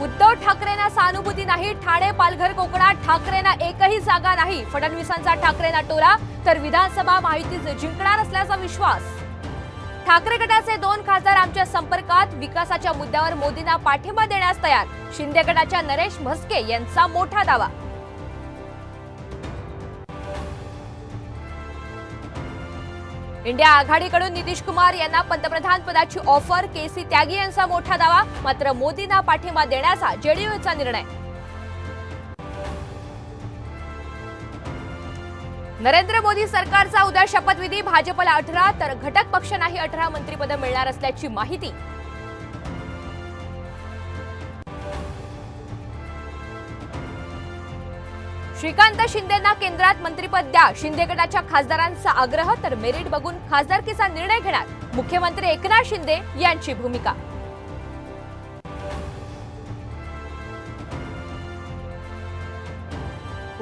उद्धव ठाकरेंना सहानुभूती नाही, ठाणे पालघर कोकणात ठाकरेंना एकही जागा नाही। फडणवीसांचा ठाकरेंना टोला, तर विधानसभा महायुतीच जिंकणार असल्याचा विश्वास। ठाकरे गटाचे 2 खासदार आमच्या संपर्कात, विकासाच्या मुद्द्यावर मोदींना पाठिंबा देण्यास तयार। शिंदे गटाच्या नरेश म्हस्के यांचा मोठा दावा। इंडिया आघाडीकडून नितीश कुमार यांना पंतप्रधान पदाची ऑफर, केसी त्यागी यांचा मोठा दावा। मात्र मोदींना पाठिंबा देण्याचा जेडीयूचा निर्णय। नरेंद्र मोदी सरकारचा उद्या शपथविधी, भाजपला 18 तर घटक पक्षांनाही 18 मंत्रिपद मिळणार असल्याची माहिती। श्रीकांत शिंदेंना केंद्रात मंत्रिपद द्या, शिंदे गटाच्या खासदारांचा आग्रह, तर मेरिट बघून खासदारकीचा निर्णय घेणार मुख्यमंत्री एकनाथ शिंदे यांची भूमिका।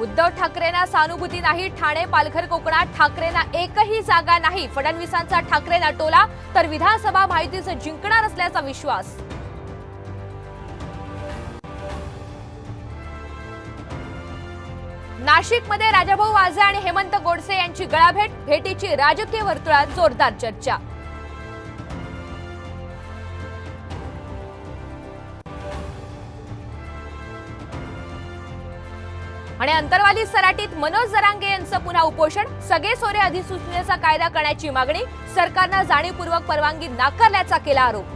उद्धव ठाकरेंना सहानुभूती नाही, ठाणे पालघर कोकणात ठाकरेंना एकही जागा नाही। फडणवीसांचा ठाकरेंना टोला, तर विधानसभा महायुतीच जिंकणार असल्याचा विश्वास। नाशिकमध्ये राजाभाऊ वाजे आणि हेमंत गोडसे यांची गळाभेट, भेटीची राजकीय वर्तुळात जोरदार चर्चा। आणि अंतरवाली सराटीत मनोज जरांगे यांचं पुन्हा उपोषण, सगळे सोरे अधिसूचनेचा कायदा करण्याची मागणी, सरकारनं जाणीवपूर्वक परवानगी नाकारल्याचा केला आरोप।